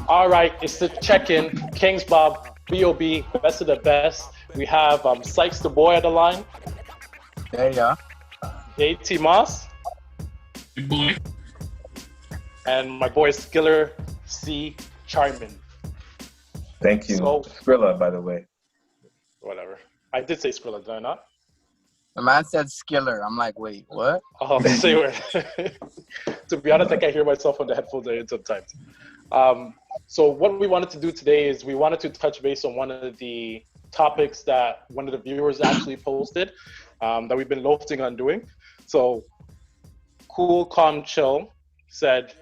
All right, it's the check-in. Kings Bob, B.O.B., best of the best. We have Sykes the boy on the line. Yeah. JT Moss. Good boy. And my boy Skiller C. Charman. Thank you. So, Skrilla, by the way. Whatever. I did say Skrilla, did I not? The man said Skiller. I'm like, wait, what? Oh, say word. To be honest, I can't hear myself on the headphones sometimes. So what we wanted to do today is we wanted to touch base on one of the topics that one of the viewers actually posted that we've been loafing on doing. So Cool, Calm, Chill said,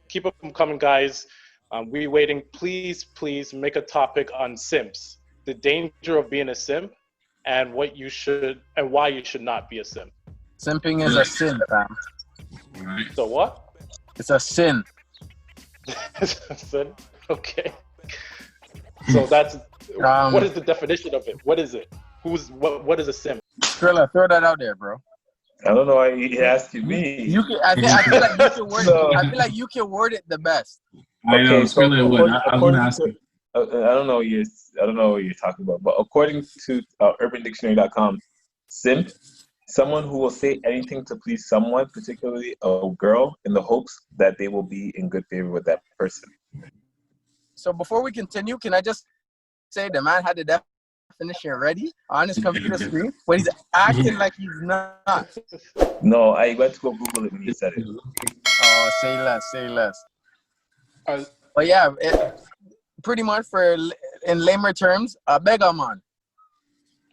keep them coming, guys. We waiting. Please make a topic on simps, the danger of being a simp, and what you should and why you should not be a simp. Simping is a sin, fam. All right. So what? It's a sin. Sin? Okay. So that's what is the definition of it? What is it? What is a simp? Skrilla, throw that out there, bro. I don't know why you're asking me. You can. I feel like you can word. So- I feel like you can word it the best. I know. so Skrilla would. I would according ask to- you. I don't know what you're talking about, but according to UrbanDictionary.com, simp, someone who will say anything to please someone, particularly a girl, in the hopes that they will be in good favor with that person. So before we continue, can I just say the man had the definition ready on his computer screen, but he's acting like he's not. No, I went to go Google it when you said it. Oh, say less. Uh, But yeah, pretty much in lamer terms, a beggar man.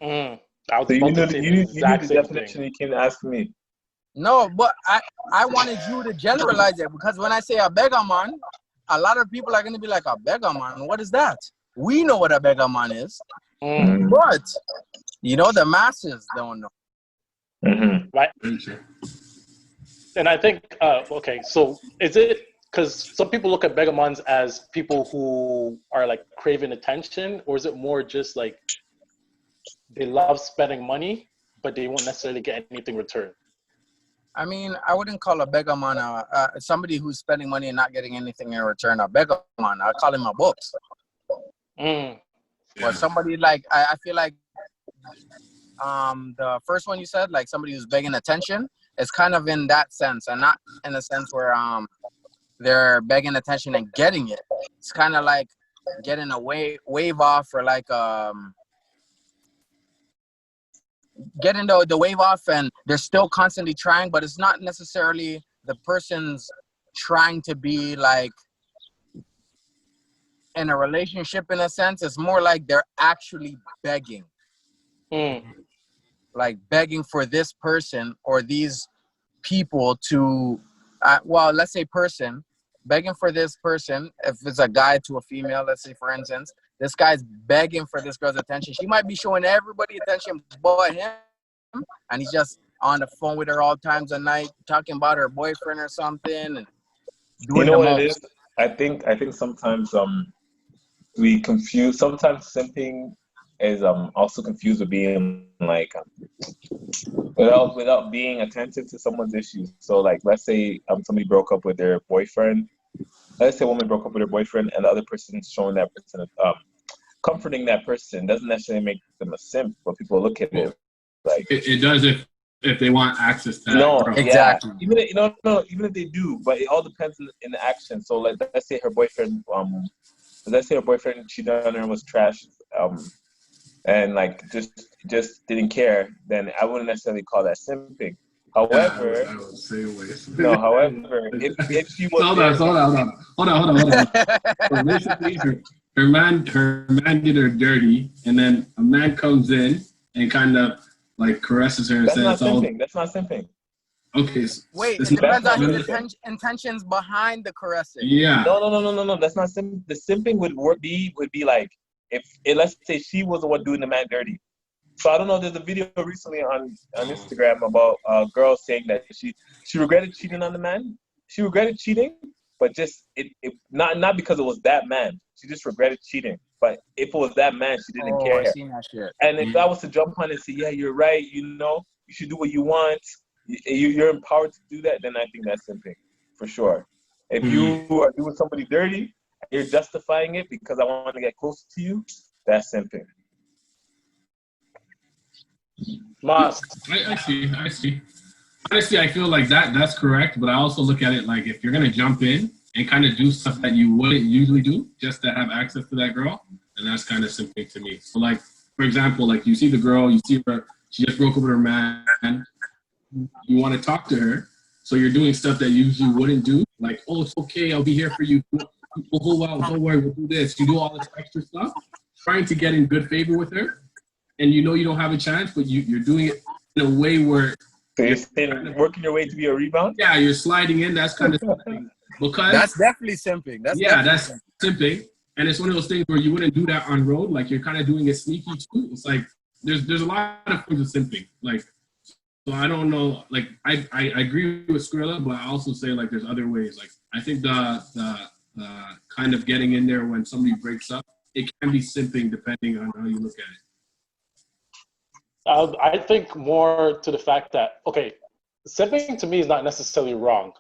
I was So you about knew to say you the knew exact the same definition. thing. You came to ask me. No, but I wanted you to generalize it, because when I say a beggar man, a lot of people are going to be like, a beggar man, what is that? We know what a beggar man is, but the masses don't know. Mm-hmm. Right. And I think, okay, so is it because some people look at begamons as people who are like craving attention, or is it more just like they love spending money, but they won't necessarily get anything returned? I mean, I wouldn't call a beggar man somebody who's spending money and not getting anything in return a beggar man. I call him a books. But somebody like, I feel like the first one you said, like somebody who's begging attention, is kind of in that sense, and not in a sense where they're begging attention and getting it. It's kind of like getting a wave off, or like getting the wave off, and they're still constantly trying, but it's not necessarily the person's trying to be like in a relationship in a sense. It's more like they're actually begging. Like begging for this person or these people to, let's say person, begging for this person. If it's a guy to a female, let's say for instance, this guy's begging for this girl's attention. She might be showing everybody attention but him, and he's just on the phone with her all times of night, talking about her boyfriend or something, and doing You know what most. it is? I think sometimes we confuse. Sometimes simping is also confused with being like without being attentive to someone's issues. So like, let's say somebody broke up with their boyfriend. Let's say a woman broke up with her boyfriend, and the other person's showing that person comforting that person. Doesn't necessarily make them a simp, but people look at it like It does if they want access to that. no, girl. Exactly. Yeah. Even if they do, but it all depends in the action. So like, let's say her boyfriend cheated on her and was trash, and like just didn't care, then I wouldn't necessarily call that simping. However, I would say away. no. However, if she was Hold on. So basically, her man did her dirty, and then a man comes in and kind of like caresses her and that's says, not simping. That's not simping. Okay. So Wait, it's it depends not- on his intentions behind the caressing. Yeah. No. That's not simping. The simping would be like if let's say she was the one doing the man dirty. So I don't know. There's a video recently on Instagram about a girl saying that she regretted cheating on the man. She regretted cheating, but just it not because it was that man. She just regretted cheating. But if it was that man, she didn't care. I seen that shit. And if I was to jump on and say, yeah, you're right, you should do what you want, you're empowered to do that, then I think that's simping, for sure. If you are doing somebody dirty, and you're justifying it because I want to get close to you, that's simping. Mas. I see. Honestly, I feel like that's correct, but I also look at it like if you're gonna jump in and kind of do stuff that you wouldn't usually do just to have access to that girl, then that's kind of simping to me. So like, for example, like you see the girl, you see her, she just broke up with her man, you want to talk to her, so you're doing stuff that you usually wouldn't do, like, oh, it's okay, I'll be here for you, we'll go out, don't worry, we'll do this. You do all this extra stuff, trying to get in good favor with her, and you know you don't have a chance, but you're doing it in a way where so you're still working your way to be a rebound? Yeah, you're sliding in, that's kind of simping. Because that's definitely simping. That's simping. And it's one of those things where you wouldn't do that on road, like you're kind of doing it sneaky too. It's like there's a lot of forms of simping. Like, so I don't know, like I agree with Skrilla, but I also say like there's other ways. Like I think the kind of getting in there when somebody breaks up, it can be simping depending on how you look at it. I think more to the fact that, okay, simping to me is not necessarily wrong,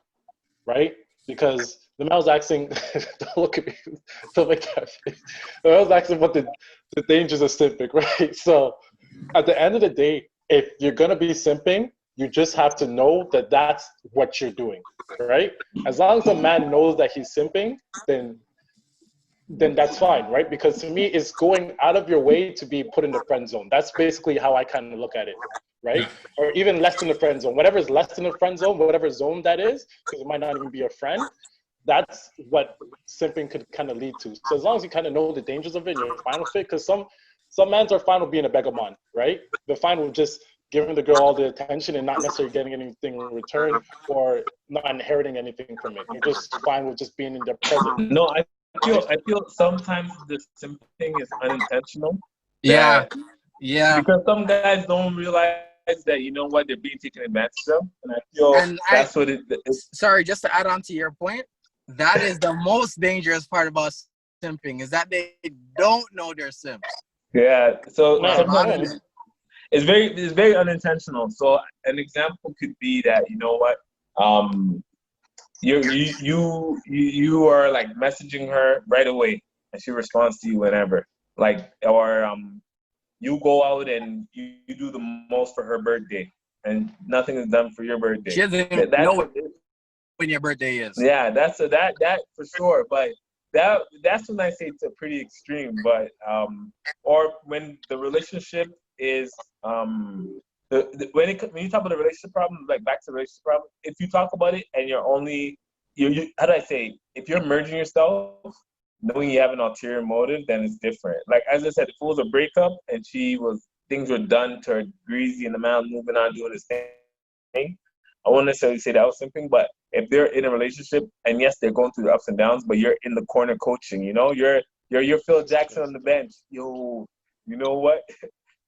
right? Because the man's asking, don't look at me, don't make that face. The man's asking what the dangers of simping, right? So at the end of the day, if you're going to be simping, you just have to know that that's what you're doing, right? As long as the man knows that he's simping, then that's fine, right? Because to me, it's going out of your way to be put in the friend zone. That's basically how I kind of look at it, right? Yeah. Or even less than the friend zone. Whatever is less than the friend zone, whatever zone that is, because it might not even be a friend, that's what simping could kind of lead to. So as long as you kind of know the dangers of it, and you're fine with it, because some men are fine with being a beggarman, right? They're fine with just giving the girl all the attention and not necessarily getting anything in return or not inheriting anything from it. You're just fine with just being in their presence. No, I feel sometimes the simping is unintentional. Yeah. Because some guys don't realize that, you know what, they're being taken advantage of. And I feel that's what it is. Sorry, just to add on to your point, that is the most dangerous part about simping, is that they don't know they're simps. Yeah. So sometimes it's very unintentional. So an example could be that, you know what, you are like messaging her right away and she responds to you whenever, like, or you go out and you do the most for her birthday and nothing is done for your birthday. She doesn't even know when your birthday is. Yeah, that for sure. But that's when I say it's a pretty extreme. But or when the relationship is when you talk about the relationship problem, like back to the relationship problem, if you talk about it and you're only you how do I say, if you're merging yourself knowing you have an ulterior motive, then it's different. Like as I said, if it was a breakup and things were done to her greasy and the man moving on doing his thing, I won't necessarily say that was simping. But if they're in a relationship and yes, they're going through the ups and downs, but you're in the corner coaching, you know, you're Phil Jackson on the bench. Yo, you know what?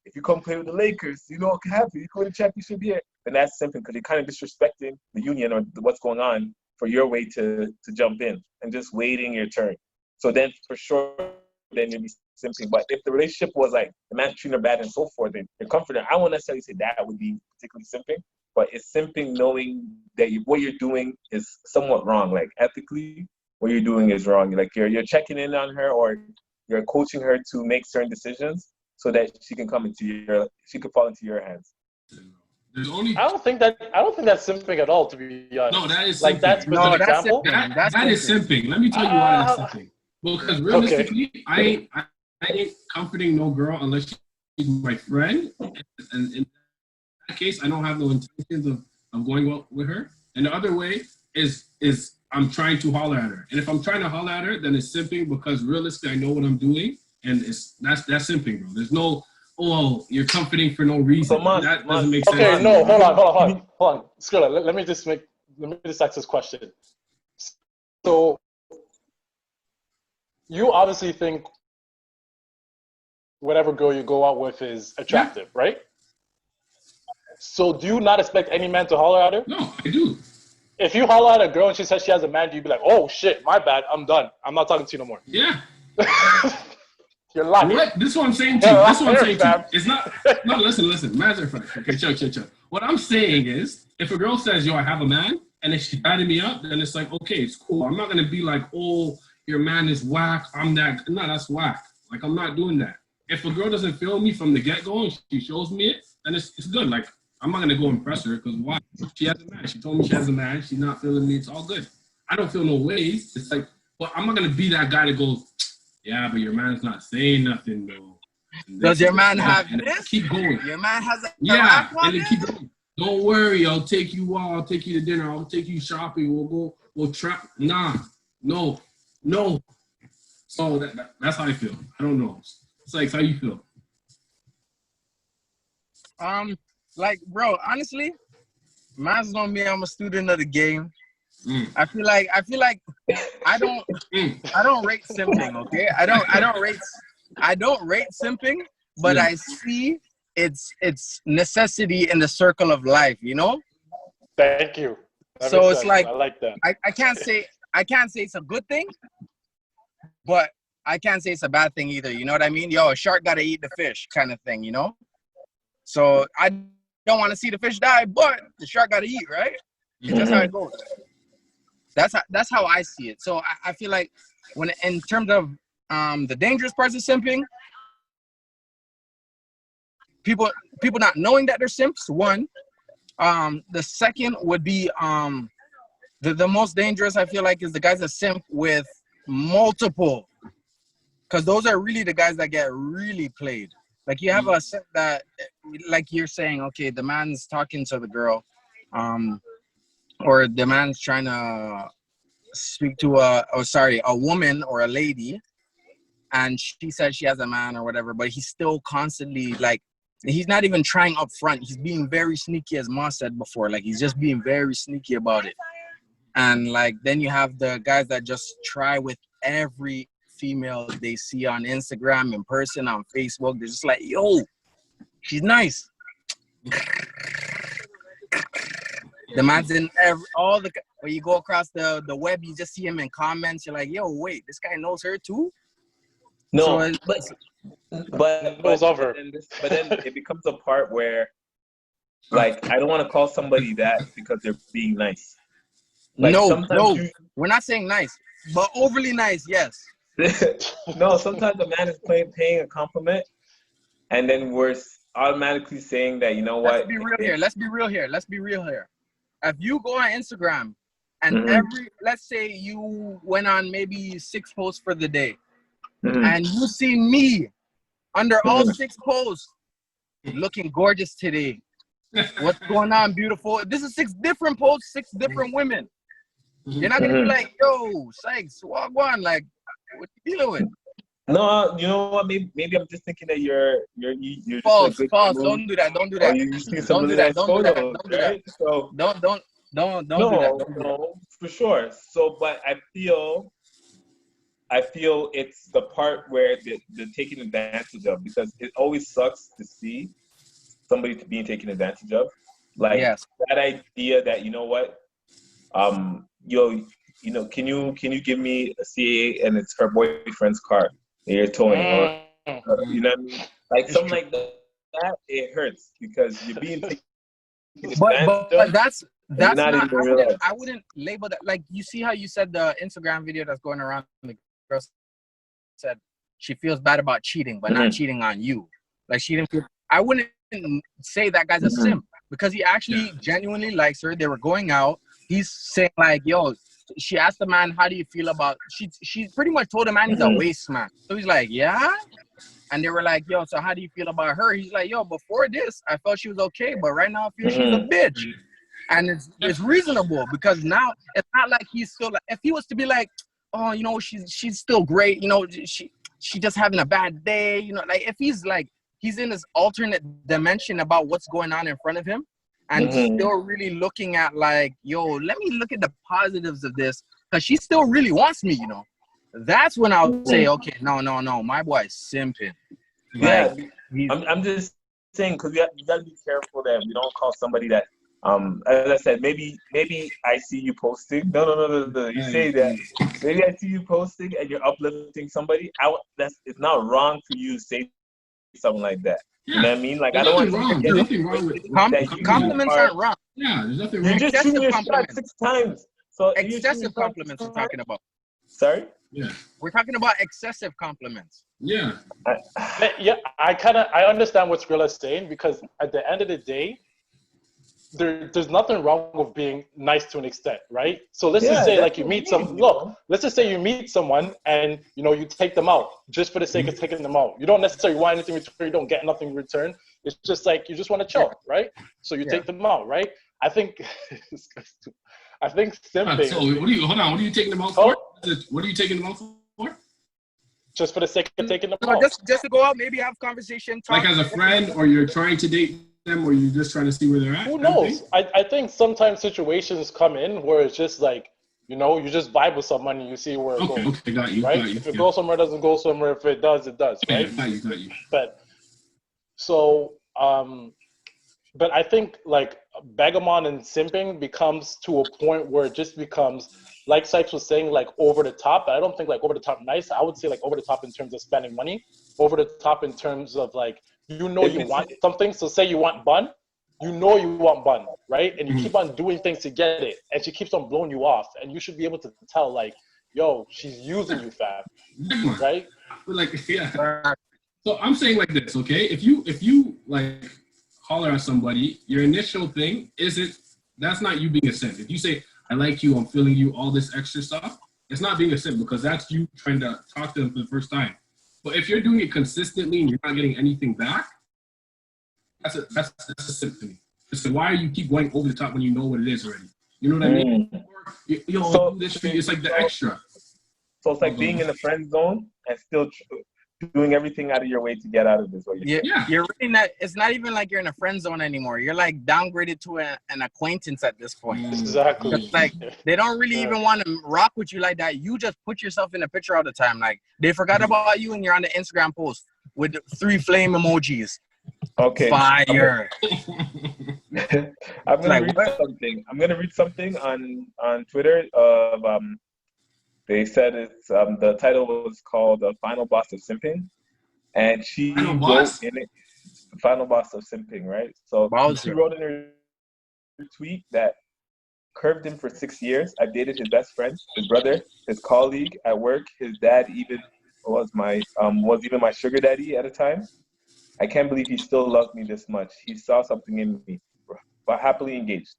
If you come play with the Lakers, you know what can happen. You go to the championship here, then that's simping because you're kind of disrespecting the union or what's going on for your way to jump in and just waiting your turn. So then for sure, then you'll be simping. But if the relationship was like the man treating her bad and so forth, then you're confident. I won't necessarily say that would be particularly simping, but it's simping knowing that what you're doing is somewhat wrong. Like ethically, what you're doing is wrong. Like you're checking in on her or you're coaching her to make certain decisions so that she can fall into your hands. There's only I don't think that's simping at all, to be honest. No, that is like simping. that specific example. That is simping. Let me tell you why that's simping. Because realistically, I ain't comforting no girl unless she's my friend. And in that case, I don't have no intentions of going out with her. And the other way is I'm trying to holler at her. And if I'm trying to holler at her, then it's simping because realistically, I know what I'm doing. And that's simping, bro. There's no, oh, you're comforting for no reason. That doesn't make sense. Okay, no, hold on. Skrilla, let me just ask this question. So, you obviously think whatever girl you go out with is attractive, right? So do you not expect any man to holler at her? No, I do. If you holler at a girl and she says she has a man, you'd be like, oh shit, my bad, I'm done. I'm not talking to you no more. Yeah. You're lying. What? This is what I'm saying to you. This is what I'm saying to you. It's not, no, listen. Matter of fact, okay, chill. What I'm saying is, if a girl says, yo, I have a man, and if she's batting me up, then it's like, okay, it's cool. I'm not going to be like, oh, your man is whack. I'm that. No, that's whack. Like, I'm not doing that. If a girl doesn't feel me from the get-go and she shows me it, then it's good. Like, I'm not going to go impress her because why? She has a man. She told me she has a man. She's not feeling me. It's all good. I don't feel no ways. It's like, well, I'm not going to be that guy that goes, yeah, but your man's not saying nothing, though. Does your man have this? Keep going. Your man has a yeah, and then keep going. Don't worry, I'll take you out. I'll take you to dinner. I'll take you shopping. We'll trap. Nah, no. So that's how I feel. I don't know. It's like, how you feel? Like, bro, honestly, mine's on me. I'm a student of the game. I feel like I don't rate simping, okay? I don't rate simping, but I see it's necessity in the circle of life, you know? Thank you. So it's like, I like that. I can't say it's a good thing, but I can't say it's a bad thing either. You know what I mean? Yo, a shark gotta eat the fish kind of thing, you know? So I don't want to see the fish die, but the shark gotta eat, right? That's how it goes. That's how I see it. So I feel like when in terms of the dangerous parts of simping, people not knowing that they're simps, one. The second would be the most dangerous, I feel like, is the guys that simp with multiple, because those are really the guys that get really played. Like, you have a simp that, like you're saying, okay, the man's talking to the girl, or the man's trying to speak to a woman or a lady, and she said she has a man or whatever, but he's still constantly, like, he's not even trying up front. He's being very sneaky, as Ma said before. Like, he's just being very sneaky about it. And like, then you have the guys that just try with every female they see on Instagram, in person, on Facebook. They're just like, yo, she's nice. The man's in when you go across the web, you just see him in comments. You're like, yo, wait, this guy knows her too? No, So but then it becomes a part where, like, I don't want to call somebody that because they're being nice. Like, no, we're not saying nice, but overly nice, yes. No, sometimes a man is paying a compliment, and then we're automatically saying that, you know what? Let's be real here. If you go on Instagram and let's say you went on maybe 6 posts for the day, and you see me under all 6 posts looking gorgeous today. What's going on, beautiful? This is 6 different posts, 6 different women. You're not gonna be like, yo, Sykes, walk on, like, what you dealing with? No, you know what? Maybe I'm just thinking that you're false. Just Don't do that. Don't do that. Don't do that. So don't do that. No, for sure. So, but I feel it's the part where they're taking advantage of, because it always sucks to see somebody being taken advantage of. Like, that idea that, you know what, you know, can you give me a CA and it's her boyfriend's car that you're towing, or you know what I mean? Like, something like that, it hurts because you're being taken advantage of. But that's not I wouldn't label that. Like, you see how you said the Instagram video that's going around, the girl said she feels bad about cheating, but not cheating on you. Like, she didn't feel, I wouldn't say that guy's a simp, because he actually genuinely likes her. They were going out. He's saying, like, yo, she asked the man, how do you feel about, she pretty much told the man he's a waste man. So he's like, yeah? And they were like, yo, so how do you feel about her? He's like, yo, before this, I felt she was okay, but right now I feel she's a bitch. And it's reasonable, because now it's not like he's still, like, if he was to be like, oh, you know, she's still great, you know, she just having a bad day, you know, like, if he's like, he's in this alternate dimension about what's going on in front of him, and still really looking at, like, yo, let me look at the positives of this, because she still really wants me, you know. That's when I'll say, okay, no, my boy's simping. Like, I'm just saying, because you got to be careful that we don't call somebody that, as I said, maybe I see you posting. No. You say that. Maybe I see you posting and you're uplifting somebody. It's not wrong for you to say something like that. You know what I mean? Like, I don't want to get nothing wrong with compliments aren't wrong. Yeah, there's nothing wrong. You're just shooting your shot 6 times. So excessive compliments we're talking about. Sorry? Yeah. We're talking about excessive compliments. Yeah. Yeah, I understand what Skrilla's saying, because at the end of the day, there's nothing wrong with being nice to an extent, right? So let's just say like you meet let's just say you meet someone and you take them out just for the sake of taking them out. You don't necessarily want anything in return, you don't get nothing in return. It's just like you just want to chill, right? So you take them out, right? I think simping. So hold on, what are you taking them out for? What are you taking them out for? Just for the sake of taking them No, out. just to go out, maybe have conversation, talk. Like as a friend, or you're trying to date them, or you're just trying to see where they're at? Who knows? I think sometimes situations come in where it's just like, you just vibe with someone and you see where it goes. Okay, got you. Right? Got you. If it goes somewhere, it doesn't go somewhere. If it does, it does, right? Yeah, got you. But so, but I think like Bagamon and simping becomes to a point where it just becomes, like Sykes was saying, like over the top. I don't think like over the top nice. I would say like over the top in terms of spending money, over the top in terms of like, you want something. So say you want bun, you want bun, right? And you keep on doing things to get it, and she keeps on blowing you off, and you should be able to tell like, yo, she's using you, fam, right? Like, yeah. So I'm saying like this, okay? If you like holler at somebody, your initial thing that's not you being a simp. If you say, I like you, I'm feeling you, all this extra stuff, it's not being a simp, because that's you trying to talk to them for the first time. But if you're doing it consistently and you're not getting anything back, that's a simp to me. So why are you keep going over the top when you know what it is already? You know what I mean? Or, it's like the extra. So it's like being in the friend zone and still doing everything out of your way to get out of this. You're really not. It's not even like you're in a friend zone anymore. You're like downgraded to an acquaintance at this point. Exactly. It's like they don't really even want to rock with you like that. You just put yourself in a picture all the time. Like they forgot about you and you're on the Instagram post with 3 flame emojis. Okay. Fire. I'm gonna read something. I'm gonna read something on Twitter of They said it's the title was called "The Final Boss of Simping," and she wrote in it, "The Final Boss of Simping," right? So she wrote in her tweet that curved him for 6 years. I dated his best friend, his brother, his colleague at work. His dad even was even my sugar daddy at a time. I can't believe he still loved me this much. He saw something in me, but happily engaged.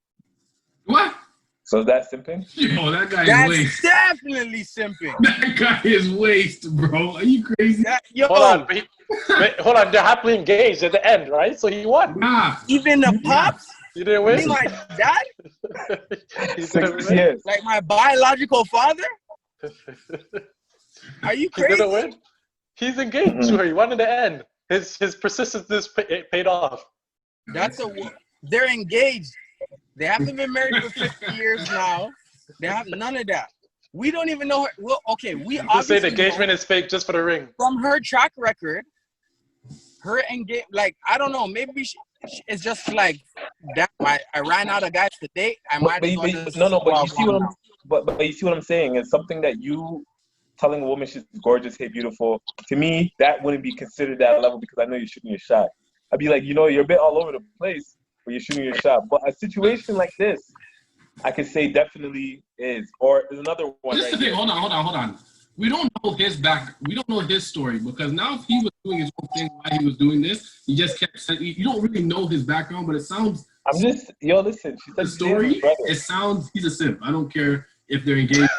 What? So is that simping? Yo, that guy is waste. That's definitely simping. That guy is waste, bro. Are you crazy? Hold on. They're happily engaged at the end, right? So he won. Nah. Even the pops? You didn't win? Me, my dad? 6 years. Like my biological father? Are you crazy? He didn't win. He's engaged to her. He won in the end. His persistence paid off. They're engaged. They haven't been married for 50 years now. They have none of that. We don't even know her. Well, okay, we just say the engagement is fake just for the ring. From her track record, her engagement, like, I don't know, maybe it's just like that. I ran out of guys to date. But you see what I'm saying? It's something that you telling a woman she's gorgeous, hey, beautiful. To me, that wouldn't be considered that level, because I know you're shooting your shot. I'd be like, you're a bit all over the place, but you're shooting your shot. But a situation like this, I could say definitely is. Or there's another one. This is the thing. Hold on. We don't know we don't know his story, because now if he was doing his own thing while he was doing this, he just kept saying, you don't really know his background, but it sounds. Listen. She said the story. It sounds he's a simp. I don't care if they're engaged.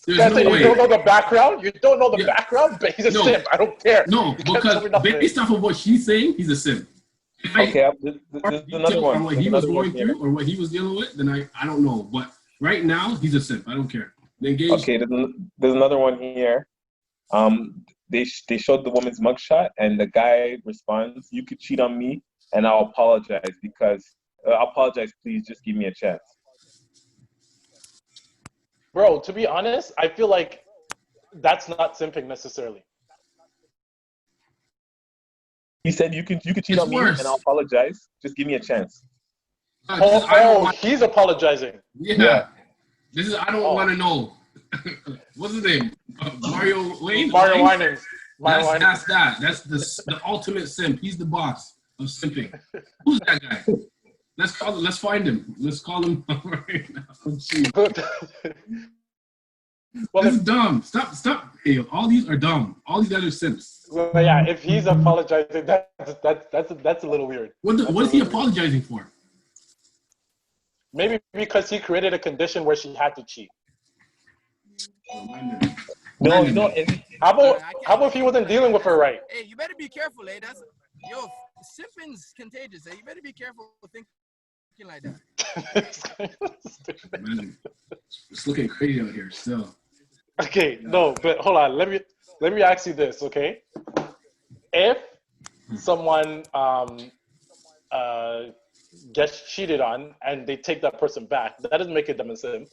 There's no way. You don't know the background? You don't know the background? But he's a simp. I don't care. No, because based off of what she's saying, he's a simp. Okay, there's another one. What he was going through or what he was dealing with, then I don't know. But right now, he's a simp. I don't care. Okay, there's another one here. They showed the woman's mugshot, and the guy responds, "You could cheat on me, and I'll apologize please, just give me a chance." Bro, to be honest, I feel like that's not simping necessarily. He said, "You could cheat on me, and I'll apologize. Just give me a chance." He's apologizing. Yeah. This is I don't want to know. What's his name? Mario Wayne. Mario Winans. That's that. That's the ultimate simp. He's the boss of simping. Who's that guy? Let's find him. Let's call him right now. Well, This is dumb. Stop. Hey, all these are dumb. All these guys are simps. well, yeah, if he's apologizing, that's a little weird. What That's a is he little weird. apologizing for? Maybe because he created a condition where she had to cheat. No, How about if he wasn't dealing with her right? Hey, you better be careful, eh? Simpin's contagious, eh? You better be careful with thinking like that. Man, it's looking crazy out here still. Okay, no, but hold on. Let me ask you this, okay? If someone gets cheated on and they take that person back, that doesn't make it them a simp.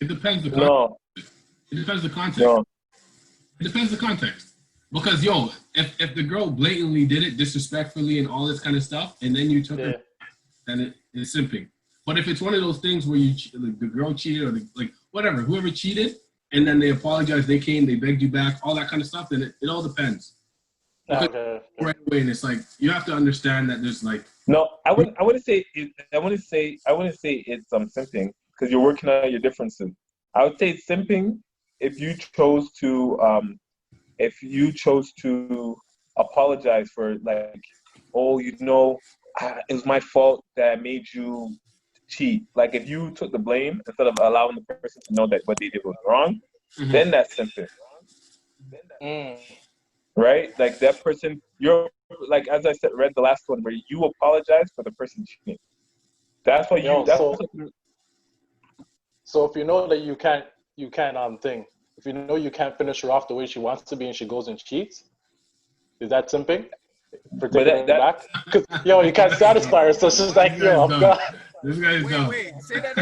It depends the context. no, It depends the context. no. It depends the context. Because if the girl blatantly did it disrespectfully and all this kind of stuff, and then you took her, then it is simping. But if it's one of those things where the girl cheated or whatever, whoever cheated, and then they apologized, they came, they begged you back, all that kind of stuff, then it all depends. Okay. Right away, and it's like you have to understand that there's like. No, I wouldn't say it's simping because you're working on your differences. I would say it's simping if you chose to apologize for like, oh, it was my fault that I made you cheat. Like if you took the blame instead of allowing the person to know that what they did was wrong, then that's simping. Right? Like that person, you're like, as I said, read the last one where you apologize for the person cheating. That's what So if you know that you can't if you know you can't finish her off the way she wants to be and she goes and cheats, is that simping? For taking her back? Because you can't satisfy her, so she's like, I'm done. This guy's dumb. Wait, say that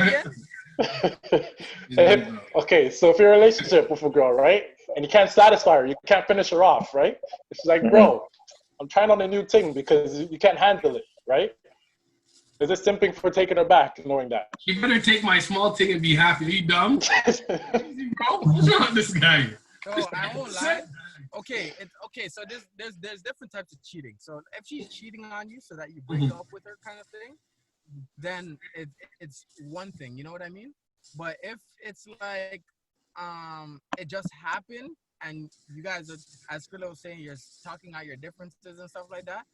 again? Okay, so if you're in a relationship with a girl, right, and you can't satisfy her, you can't finish her off, right? She's like, bro, I'm trying on a new thing because you can't handle it, right? Is it simping for taking her back, knowing that? You better take my small thing and be happy. Are you dumb? Bro, what's wrong with this guy? No, I won't lie. Okay, so there's different types of cheating. So if she's cheating on you so that you break up with her kind of thing, then it's one thing, you know what I mean? But if it's like it just happened and you guys are, as Skrilla was saying, you're talking out your differences and stuff like that,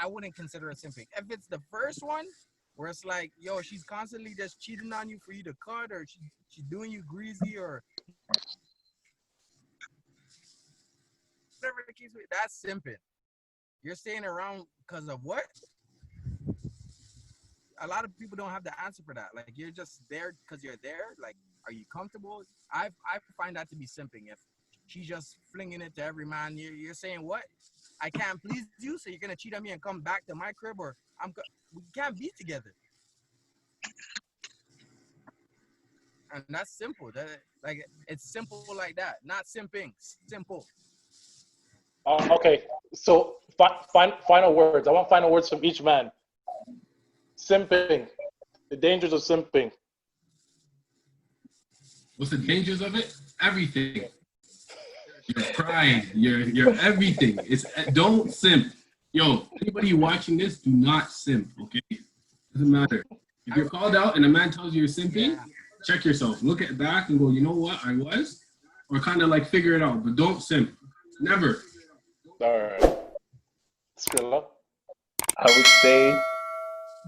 I wouldn't consider it simping. If it's the first one where it's like, she's constantly just cheating on you for you to cut, or she's doing you greasy, or whatever the case may be, that's simping. You're staying around because of what? A lot of people don't have the answer for that. Like, you're just there because you're there. Like, are you comfortable? I find that to be simping. If she's just flinging it to every man, you're saying, what? I can't please you, so you're going to cheat on me and come back to my crib, or we can't be together. And that's simple. It's simple like that. Not simping. Simple. Okay, so final words. I want final words from each man. Simping. The dangers of simping. What's the dangers of it? Everything. Your pride, your everything. Don't simp. Anybody watching this, do not simp, okay? Doesn't matter. If you're called out and a man tells you you're simping, check yourself. Look at back and go, you know what, I was? Or kind of like figure it out, but don't simp. Never. All right. Skrilla? I would say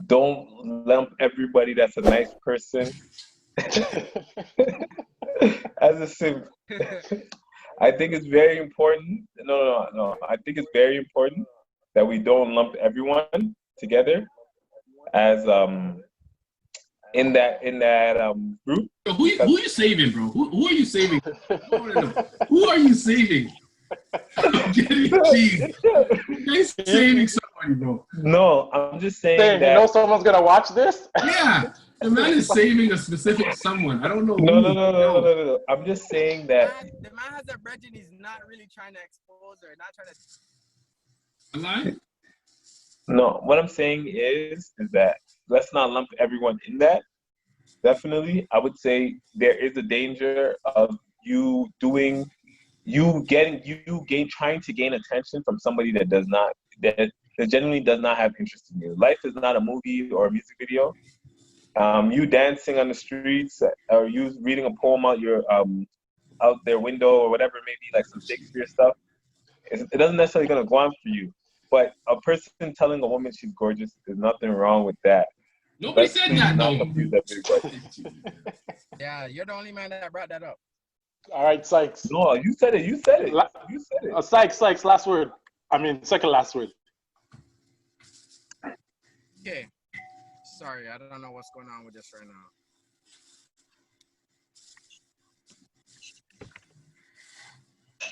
don't lump everybody that's a nice person as a simp. I think it's very important. No. I think it's very important that we don't lump everyone together as in that group. Who are you saving, bro? Who are you saving? Who are you saving? I'm getting cheese. You're saving somebody, bro. No, I'm just saying that. You know someone's gonna watch this? Yeah. The man is saving a specific someone. I don't know. No. I'm just saying that the man has a brethren. He's not really trying to expose or not trying to. Alive? No, what I'm saying is that let's not lump everyone in that. Definitely, I would say there is a danger of trying to gain attention from somebody that genuinely does not have interest in you. Life is not a movie or a music video. you dancing on the streets, or you reading a poem out your out their window, or whatever it may be, like some Shakespeare stuff. It doesn't necessarily gonna go on for you. But a person telling a woman she's gorgeous, there's nothing wrong with that. Nobody said that, not though. confuse everybody. Yeah, you're the only man that brought that up. All right, Sykes. No, you said it. You said it. You said it. Sykes, last word. I mean, second last word. Okay. Sorry, I don't know what's going on with this right now.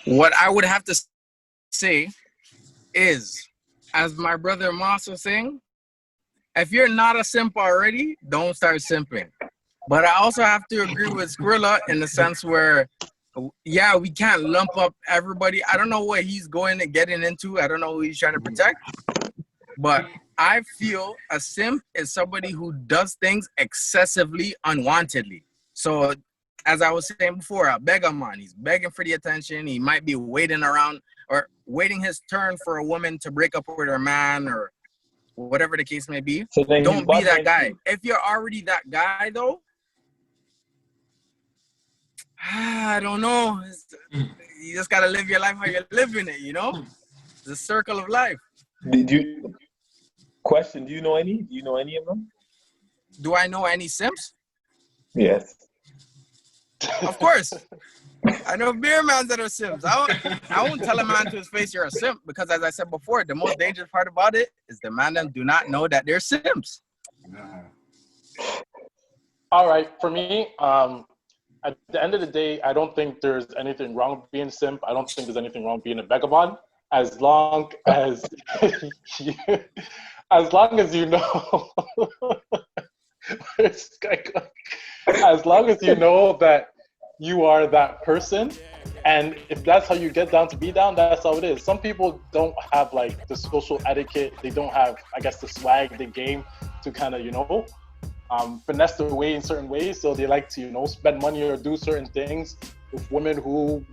What I would have to say is, as my brother Moss was saying, if you're not a simp already, don't start simping. But I also have to agree with Skrilla in the sense where, yeah, we can't lump up everybody. I don't know what he's going and getting into. I don't know who he's trying to protect. But I feel a simp is somebody who does things excessively unwantedly. So as I was saying before, a beggar man, he's begging for the attention. He might be waiting around or waiting his turn for a woman to break up with her man or whatever the case may be. So don't be that guy. If you're already that guy, though, I don't know. You just got to live your life how you're living it, you know? It's a circle of life. Did you... Question, do you know any? Do you know any of them? Do I know any simps? Yes. Of course. I know beer mans that are simps. I won't tell a man to his face you're a simp because, as I said before, the most dangerous part about it is the man them do not know that they're simps. All right, for me, at the end of the day, I don't think there's anything wrong with being simp. I don't think there's anything wrong with being a vagabond, as long as as long as you know, as long as you know that you are that person, and if that's how you get down to be down, that's how it is. Some people don't have like the social etiquette. They don't have, I guess, the swag, the game to kind of, you know, finesse their way in certain ways. So they like to, you know, spend money or do certain things with women who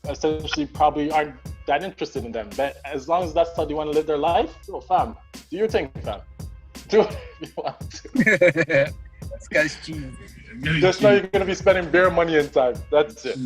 essentially probably aren't that interested in them. But as long as that's how they want to live their life, oh fam, do your thing, fam. Do it if you want to. This guy's cheesy. Just know you're gonna be spending beer money and time. That's it.